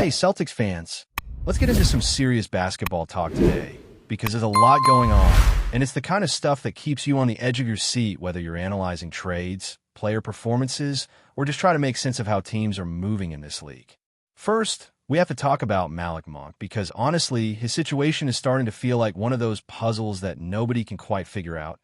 Hey, Celtics fans, let's get into some serious basketball talk today, because there's a lot going on, and it's the kind of stuff that keeps you on the edge of your seat, whether you're analyzing trades, player performances, or just try to make sense of how teams are moving in this league. First, we have to talk about Malik Monk, because honestly, his situation is starting to feel like one of those puzzles that nobody can quite figure out,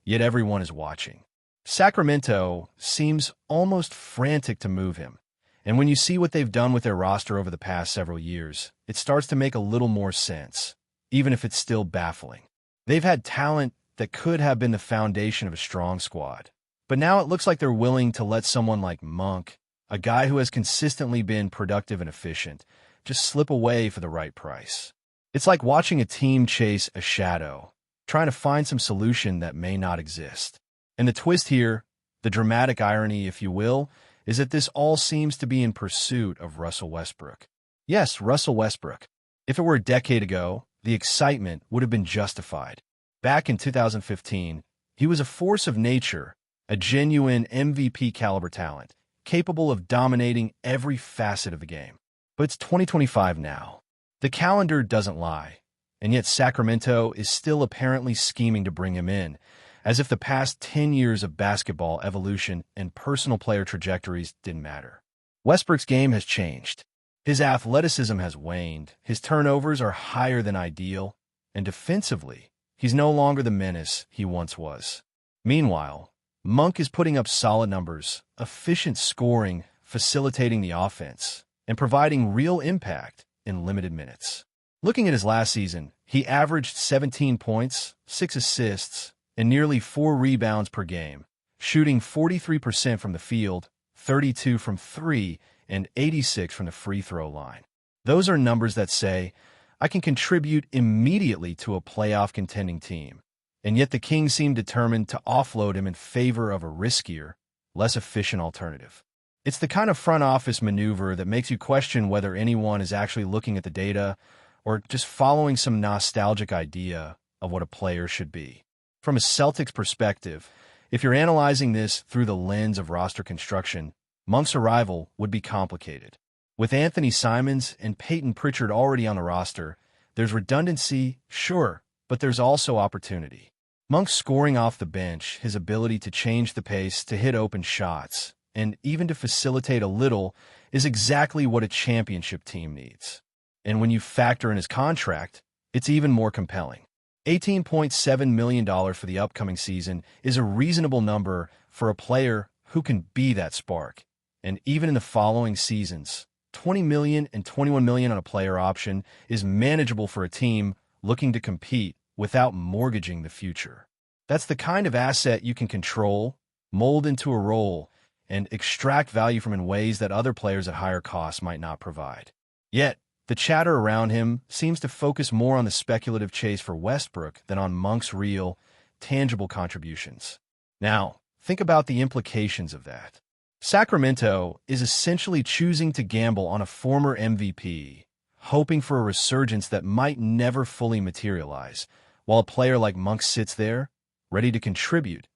yet everyone is watching. Sacramento seems almost frantic to move him. And when you see what they've done with their roster over the past several years, it starts to make a little more sense, even if it's still baffling. They've had talent that could have been the foundation of a strong squad. But now it looks like they're willing to let someone like Monk, a guy who has consistently been productive and efficient, just slip away for the right price. It's like watching a team chase a shadow, trying to find some solution that may not exist. And the twist here, the dramatic irony, if you will, is that this all seems to be in pursuit of Russell Westbrook. Yes, Russell Westbrook. If it were a decade ago, the excitement would have been justified. Back in 2015, he was a force of nature, a genuine MVP-caliber talent, capable of dominating every facet of the game. But it's 2025 now. The calendar doesn't lie, and yet Sacramento is still apparently scheming to bring him in, as if the past 10 years of basketball evolution and personal player trajectories didn't matter. Westbrook's game has changed. His athleticism has waned, his turnovers are higher than ideal, and defensively, he's no longer the menace he once was. Meanwhile, Monk is putting up solid numbers, efficient scoring, facilitating the offense, and providing real impact in limited minutes. Looking at his last season, he averaged 17 points, 6 assists, and nearly 4 rebounds per game, shooting 43% from the field, 32 from 3, and 86 from the free throw line. Those are numbers that say, I can contribute immediately to a playoff contending team. And yet the Kings seem determined to offload him in favor of a riskier, less efficient alternative. It's the kind of front office maneuver that makes you question whether anyone is actually looking at the data or just following some nostalgic idea of what a player should be. From a Celtics perspective, if you're analyzing this through the lens of roster construction, Monk's arrival would be complicated. With Anthony Simons and Peyton Pritchard already on the roster, there's redundancy, sure, but there's also opportunity. Monk's scoring off the bench, his ability to change the pace, to hit open shots, and even to facilitate a little, is exactly what a championship team needs. And when you factor in his contract, it's even more compelling. $18.7 million for the upcoming season is a reasonable number for a player who can be that spark. And even in the following seasons, $20 million and $21 million on a player option is manageable for a team looking to compete without mortgaging the future. That's the kind of asset you can control, mold into a role, and extract value from in ways that other players at higher costs might not provide. Yet, the chatter around him seems to focus more on the speculative chase for Westbrook than on Monk's real, tangible contributions. Now, think about the implications of that. Sacramento is essentially choosing to gamble on a former MVP, hoping for a resurgence that might never fully materialize, while a player like Monk sits there, ready to contribute,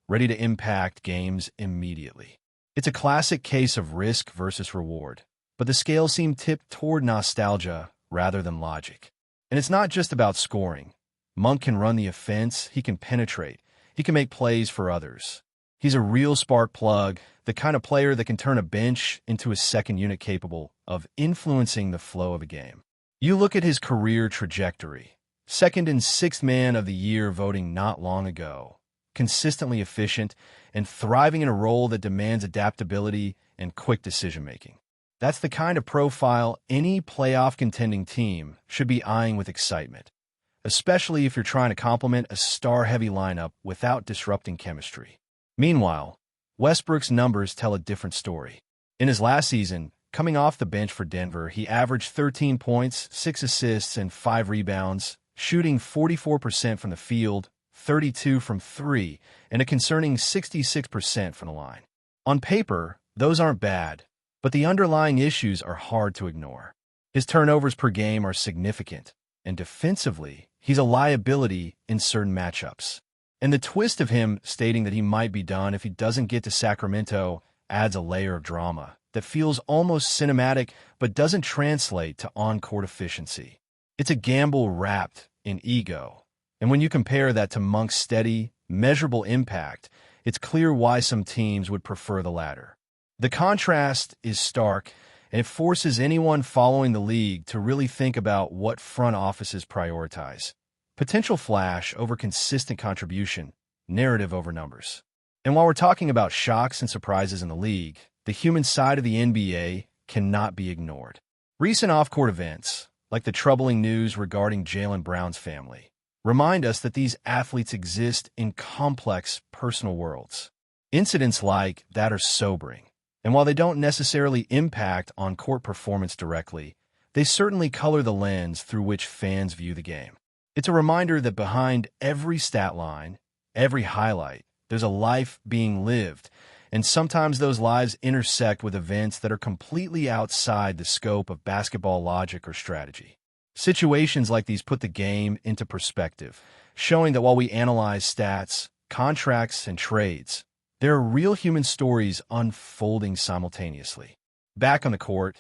ready to impact games immediately. It's a classic case of risk versus reward. But the scales seem tipped toward nostalgia rather than logic. And it's not just about scoring. Monk can run the offense, he can penetrate, he can make plays for others. He's a real spark plug, the kind of player that can turn a bench into a second unit capable of influencing the flow of a game. You look at his career trajectory. Second and sixth man of the year voting not long ago. Consistently efficient and thriving in a role that demands adaptability and quick decision-making. That's the kind of profile any playoff contending team should be eyeing with excitement, especially if you're trying to complement a star-heavy lineup without disrupting chemistry. Meanwhile, Westbrook's numbers tell a different story. In his last season, coming off the bench for Denver, he averaged 13 points, 6 assists, and 5 rebounds, shooting 44% from the field, 32 from 3, and a concerning 66% from the line. On paper, those aren't bad. But the underlying issues are hard to ignore. His turnovers per game are significant, and defensively, he's a liability in certain matchups. And the twist of him stating that he might be done if he doesn't get to Sacramento adds a layer of drama, that feels almost cinematic but doesn't translate to on-court efficiency. It's a gamble wrapped in ego. And when you compare that to Monk's steady, measurable impact, it's clear why some teams would prefer the latter. The contrast is stark, and it forces anyone following the league to really think about what front offices prioritize. Potential flash over consistent contribution, narrative over numbers. And while we're talking about shocks and surprises in the league, the human side of the NBA cannot be ignored. Recent off-court events, like the troubling news regarding Jaylen Brown's family, remind us that these athletes exist in complex personal worlds. Incidents like that are sobering, and while they don't necessarily impact on-court performance directly, they certainly color the lens through which fans view the game. It's a reminder that behind every stat line, every highlight, there's a life being lived, and sometimes those lives intersect with events that are completely outside the scope of basketball logic or strategy. Situations like these put the game into perspective, showing that while we analyze stats, contracts, and trades, there are real human stories unfolding simultaneously. Back on the court,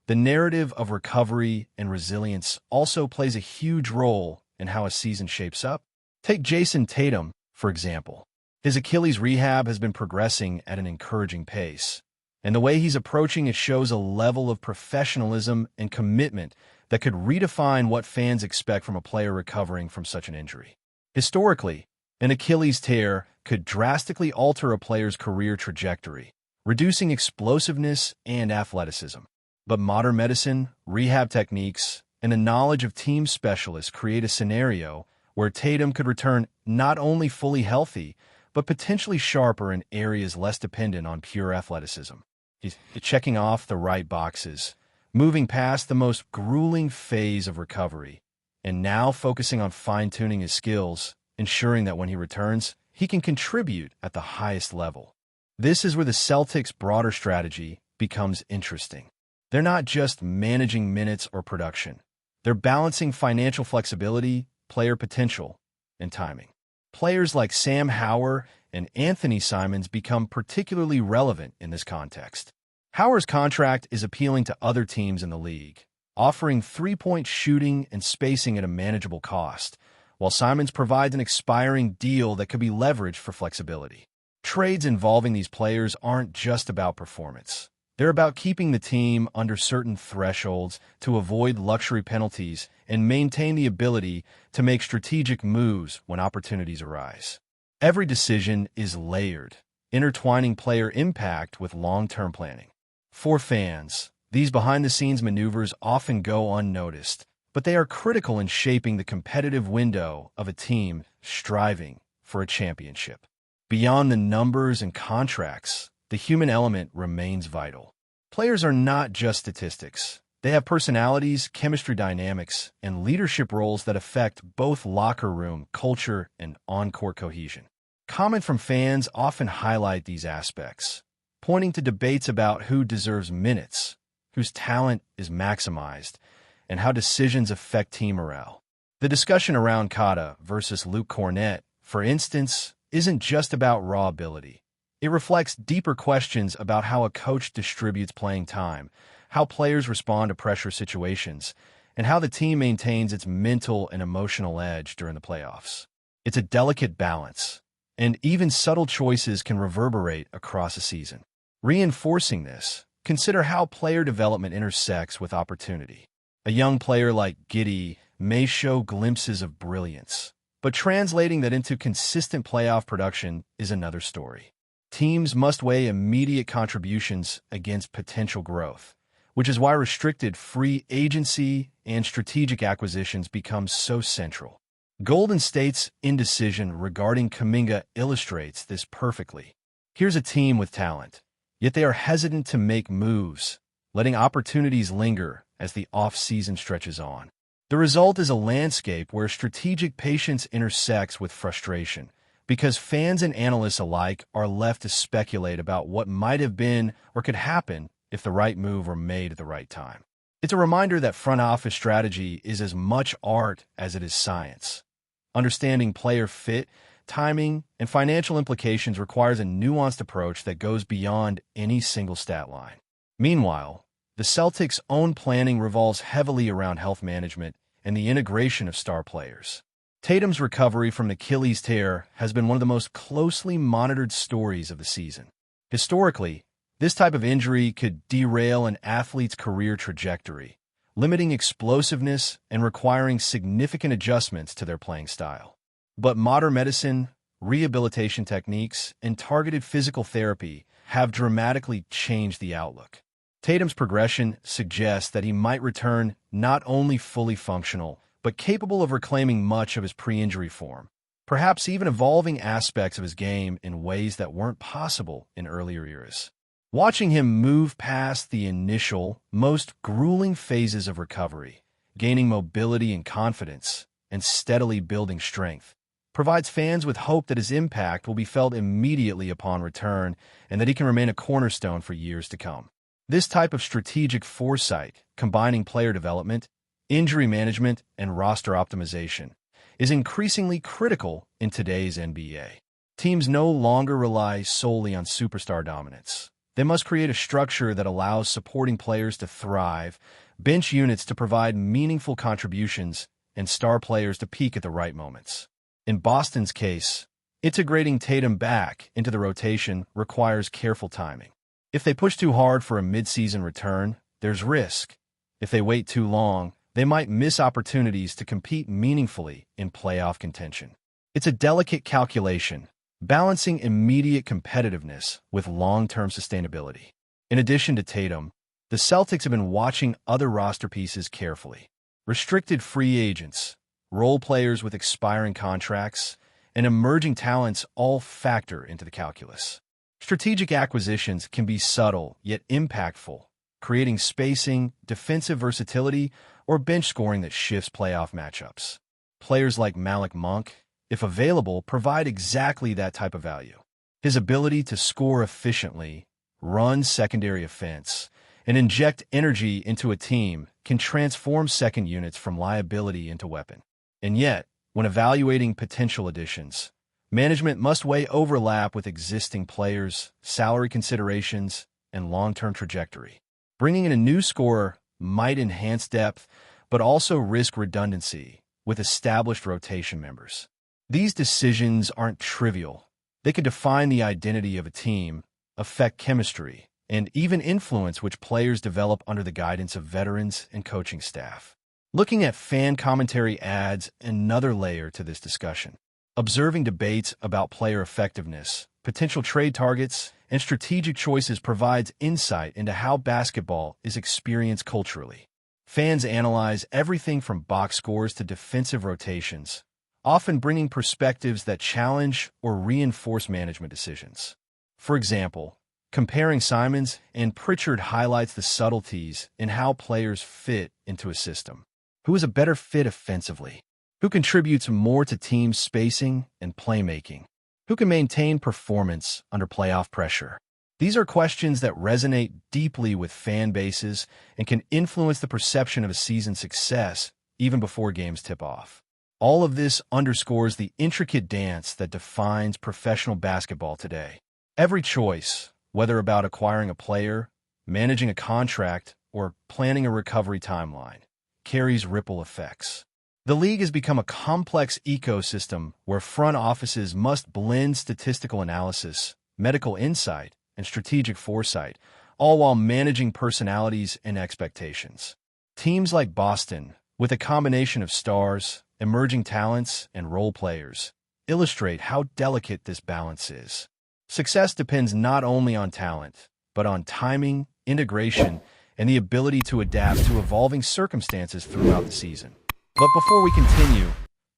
the narrative of recovery and resilience also plays a huge role in how a season shapes up. Take Jason Tatum, for example. His Achilles rehab has been progressing at an encouraging pace, and the way he's approaching it shows a level of professionalism and commitment that could redefine what fans expect from a player recovering from such an injury. Historically, an Achilles tear could drastically alter a player's career trajectory, reducing explosiveness and athleticism. But modern medicine, rehab techniques, and the knowledge of team specialists create a scenario where Tatum could return not only fully healthy, but potentially sharper in areas less dependent on pure athleticism. He's checking off the right boxes, moving past the most grueling phase of recovery, and now focusing on fine-tuning his skills, ensuring that when he returns, he can contribute at the highest level. This is where the Celtics' broader strategy becomes interesting. They're not just managing minutes or production. They're balancing financial flexibility, player potential, and timing. Players like Sam Howard and Anthony Simons become particularly relevant in this context. Howard's contract is appealing to other teams in the league, offering three-point shooting and spacing at a manageable cost, while Simons provides an expiring deal that could be leveraged for flexibility. Trades involving these players aren't just about performance. They're about keeping the team under certain thresholds to avoid luxury penalties and maintain the ability to make strategic moves when opportunities arise. Every decision is layered, intertwining player impact with long-term planning. For fans, these behind-the-scenes maneuvers often go unnoticed, but they are critical in shaping the competitive window of a team striving for a championship. Beyond the numbers and contracts, the human element remains vital. Players are not just statistics. They have personalities, chemistry dynamics, and leadership roles that affect both locker room culture and on-court cohesion. Comments from fans often highlight these aspects, pointing to debates about who deserves minutes, whose talent is maximized, and how decisions affect team morale. The discussion around Kata versus Luke Cornett, for instance, isn't just about raw ability. It reflects deeper questions about how a coach distributes playing time, how players respond to pressure situations, and how the team maintains its mental and emotional edge during the playoffs. It's a delicate balance, and even subtle choices can reverberate across a season. Reinforcing this, consider how player development intersects with opportunity. A young player like Giddey may show glimpses of brilliance, but translating that into consistent playoff production is another story. Teams must weigh immediate contributions against potential growth, which is why restricted free agency and strategic acquisitions become so central. Golden State's indecision regarding Kuminga illustrates this perfectly. Here's a team with talent, yet they are hesitant to make moves, letting opportunities linger as the off-season stretches on. The result is a landscape where strategic patience intersects with frustration, because fans and analysts alike are left to speculate about what might have been or could happen if the right move were made at the right time. It's a reminder that front office strategy is as much art as it is science. Understanding player fit, timing, and financial implications requires a nuanced approach that goes beyond any single stat line. Meanwhile, the Celtics' own planning revolves heavily around health management and the integration of star players. Tatum's recovery from an Achilles tear has been one of the most closely monitored stories of the season. Historically, this type of injury could derail an athlete's career trajectory, limiting explosiveness and requiring significant adjustments to their playing style. But modern medicine, rehabilitation techniques, and targeted physical therapy have dramatically changed the outlook. Tatum's progression suggests that he might return not only fully functional, but capable of reclaiming much of his pre-injury form, perhaps even evolving aspects of his game in ways that weren't possible in earlier eras. Watching him move past the initial, most grueling phases of recovery, gaining mobility and confidence, and steadily building strength, provides fans with hope that his impact will be felt immediately upon return and that he can remain a cornerstone for years to come. This type of strategic foresight, combining player development, injury management, and roster optimization, is increasingly critical in today's NBA. Teams no longer rely solely on superstar dominance. They must create a structure that allows supporting players to thrive, bench units to provide meaningful contributions, and star players to peak at the right moments. In Boston's case, integrating Tatum back into the rotation requires careful timing. If they push too hard for a mid-season return, there's risk. If they wait too long, they might miss opportunities to compete meaningfully in playoff contention. It's a delicate calculation, balancing immediate competitiveness with long-term sustainability. In addition to Tatum, the Celtics have been watching other roster pieces carefully. Restricted free agents, role players with expiring contracts, and emerging talents all factor into the calculus. Strategic acquisitions can be subtle yet impactful, creating spacing, defensive versatility, or bench scoring that shifts playoff matchups. Players like Malik Monk, if available, provide exactly that type of value. His ability to score efficiently, run secondary offense, and inject energy into a team can transform second units from liability into weapon. And yet, when evaluating potential additions, management must weigh overlap with existing players, salary considerations, and long-term trajectory. Bringing in a new scorer might enhance depth, but also risk redundancy with established rotation members. These decisions aren't trivial. They could define the identity of a team, affect chemistry, and even influence which players develop under the guidance of veterans and coaching staff. Looking at fan commentary adds another layer to this discussion. Observing debates about player effectiveness, potential trade targets, and strategic choices provides insight into how basketball is experienced culturally. Fans analyze everything from box scores to defensive rotations, often bringing perspectives that challenge or reinforce management decisions. For example, comparing Simons and Pritchard highlights the subtleties in how players fit into a system. Who is a better fit offensively? Who contributes more to team spacing and playmaking? Who can maintain performance under playoff pressure? These are questions that resonate deeply with fan bases and can influence the perception of a season's success even before games tip off. All of this underscores the intricate dance that defines professional basketball today. Every choice, whether about acquiring a player, managing a contract, or planning a recovery timeline, carries ripple effects. The league has become a complex ecosystem where front offices must blend statistical analysis, medical insight, and strategic foresight, all while managing personalities and expectations. Teams like Boston, with a combination of stars, emerging talents, and role players, illustrate how delicate this balance is. Success depends not only on talent, but on timing, integration, and the ability to adapt to evolving circumstances throughout the season. But before we continue,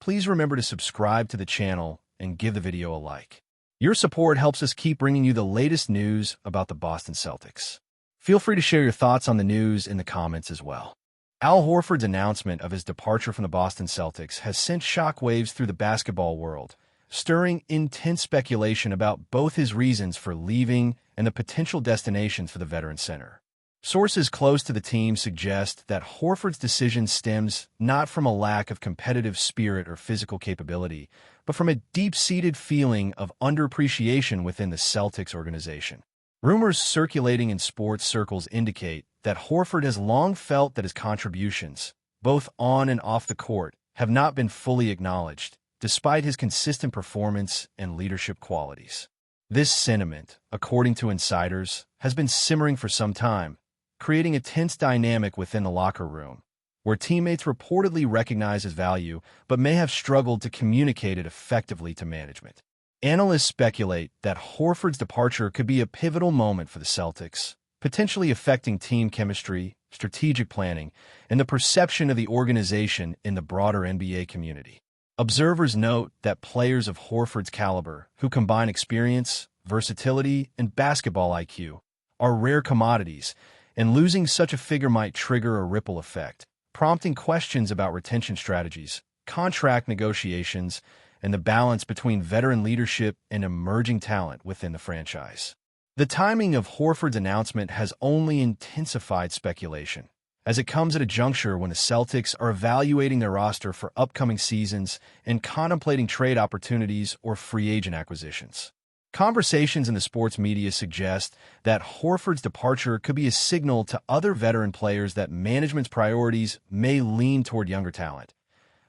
please remember to subscribe to the channel and give the video a like. Your support helps us keep bringing you the latest news about the Boston Celtics. Feel free to share your thoughts on the news in the comments as well. Al Horford's announcement of his departure from the Boston Celtics has sent shockwaves through the basketball world, stirring intense speculation about both his reasons for leaving and the potential destinations for the veteran center. Sources close to the team suggest that Horford's decision stems not from a lack of competitive spirit or physical capability, but from a deep-seated feeling of underappreciation within the Celtics organization. Rumors circulating in sports circles indicate that Horford has long felt that his contributions, both on and off the court, have not been fully acknowledged, despite his consistent performance and leadership qualities. This sentiment, according to insiders, has been simmering for some time, creating a tense dynamic within the locker room, where teammates reportedly recognize his value but may have struggled to communicate it effectively to management. Analysts speculate that Horford's departure could be a pivotal moment for the Celtics, potentially affecting team chemistry, strategic planning, and the perception of the organization in the broader NBA community. Observers note that players of Horford's caliber, who combine experience, versatility, and basketball IQ, are rare commodities, and losing such a figure might trigger a ripple effect, prompting questions about retention strategies, contract negotiations, and the balance between veteran leadership and emerging talent within the franchise. The timing of Horford's announcement has only intensified speculation, as it comes at a juncture when the Celtics are evaluating their roster for upcoming seasons and contemplating trade opportunities or free agent acquisitions. Conversations in the sports media suggest that Horford's departure could be a signal to other veteran players that management's priorities may lean toward younger talent,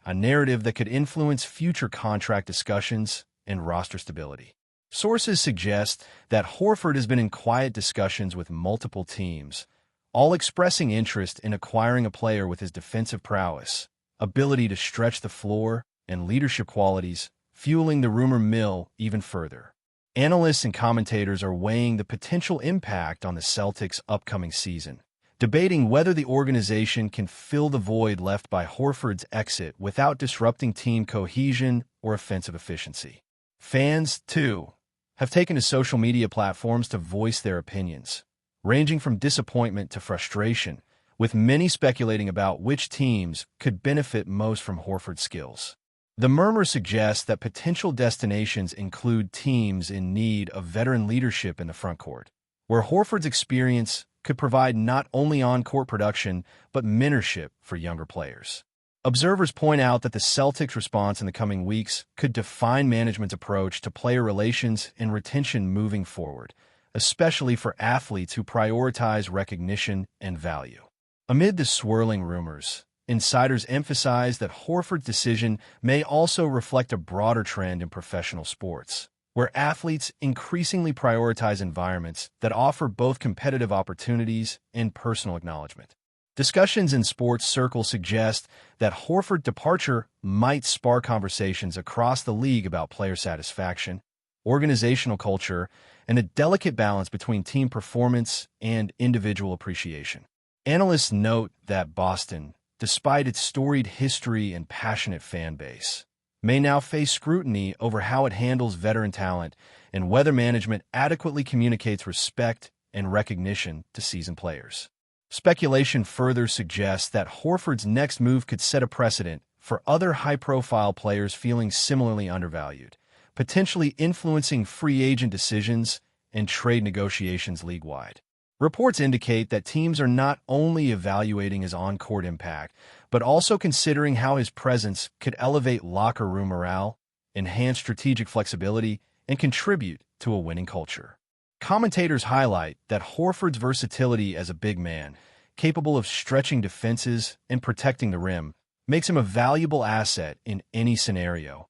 a narrative that could influence future contract discussions and roster stability. Sources suggest that Horford has been in quiet discussions with multiple teams, all expressing interest in acquiring a player with his defensive prowess, ability to stretch the floor, and leadership qualities, fueling the rumor mill even further. Analysts and commentators are weighing the potential impact on the Celtics' upcoming season, debating whether the organization can fill the void left by Horford's exit without disrupting team cohesion or offensive efficiency. Fans, too, have taken to social media platforms to voice their opinions, ranging from disappointment to frustration, with many speculating about which teams could benefit most from Horford's skills. The murmur suggests that potential destinations include teams in need of veteran leadership in the frontcourt, where Horford's experience could provide not only on-court production, but mentorship for younger players. Observers point out that the Celtics' response in the coming weeks could define management's approach to player relations and retention moving forward, especially for athletes who prioritize recognition and value. Amid the swirling rumors, insiders emphasize that Horford's decision may also reflect a broader trend in professional sports, where athletes increasingly prioritize environments that offer both competitive opportunities and personal acknowledgement. Discussions in sports circles suggest that Horford's departure might spark conversations across the league about player satisfaction, organizational culture, and a delicate balance between team performance and individual appreciation. Analysts note that Boston, despite its storied history and passionate fan base, may now face scrutiny over how it handles veteran talent and whether management adequately communicates respect and recognition to seasoned players. Speculation further suggests that Horford's next move could set a precedent for other high-profile players feeling similarly undervalued, potentially influencing free agent decisions and trade negotiations league-wide. Reports indicate that teams are not only evaluating his on-court impact, but also considering how his presence could elevate locker room morale, enhance strategic flexibility, and contribute to a winning culture. Commentators highlight that Horford's versatility as a big man, capable of stretching defenses and protecting the rim, makes him a valuable asset in any scenario,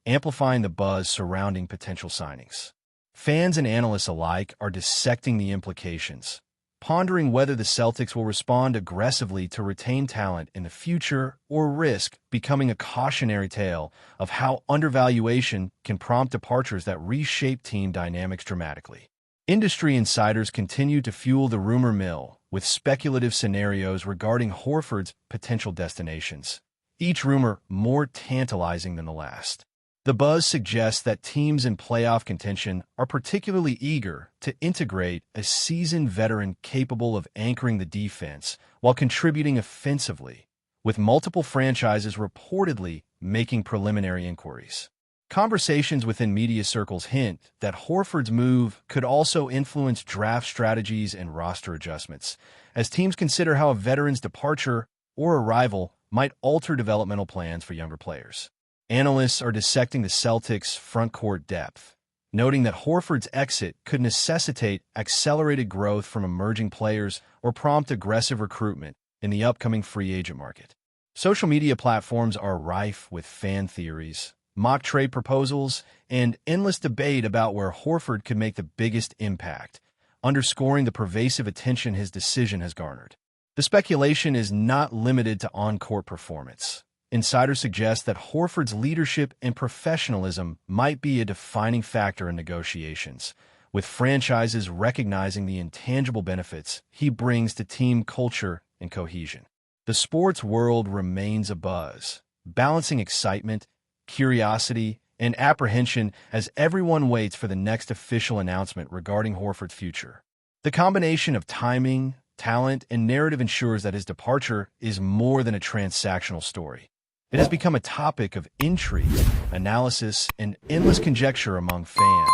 amplifying the buzz surrounding potential signings. Fans and analysts alike are dissecting the implications, pondering whether the Celtics will respond aggressively to retain talent in the future or risk becoming a cautionary tale of how undervaluation can prompt departures that reshape team dynamics dramatically. Industry insiders continue to fuel the rumor mill with speculative scenarios regarding Horford's potential destinations, each rumor more tantalizing than the last. The buzz suggests that teams in playoff contention are particularly eager to integrate a seasoned veteran capable of anchoring the defense while contributing offensively, with multiple franchises reportedly making preliminary inquiries. Conversations within media circles hint that Horford's move could also influence draft strategies and roster adjustments, as teams consider how a veteran's departure or arrival might alter developmental plans for younger players. Analysts are dissecting the Celtics' front-court depth, noting that Horford's exit could necessitate accelerated growth from emerging players or prompt aggressive recruitment in the upcoming free agent market. Social media platforms are rife with fan theories, mock trade proposals, and endless debate about where Horford could make the biggest impact, underscoring the pervasive attention his decision has garnered. The speculation is not limited to on-court performance. Insiders suggest that Horford's leadership and professionalism might be a defining factor in negotiations, with franchises recognizing the intangible benefits he brings to team culture and cohesion. The sports world remains abuzz, balancing excitement, curiosity, and apprehension as everyone waits for the next official announcement regarding Horford's future. The combination of timing, talent, and narrative ensures that his departure is more than a transactional story. It has become a topic of intrigue, analysis, and endless conjecture among fans,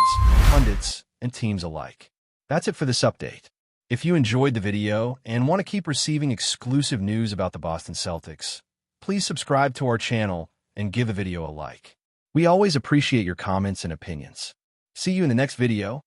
pundits, and teams alike. That's it for this update. If you enjoyed the video and want to keep receiving exclusive news about the Boston Celtics, please subscribe to our channel and give the video a like. We always appreciate your comments and opinions. See you in the next video.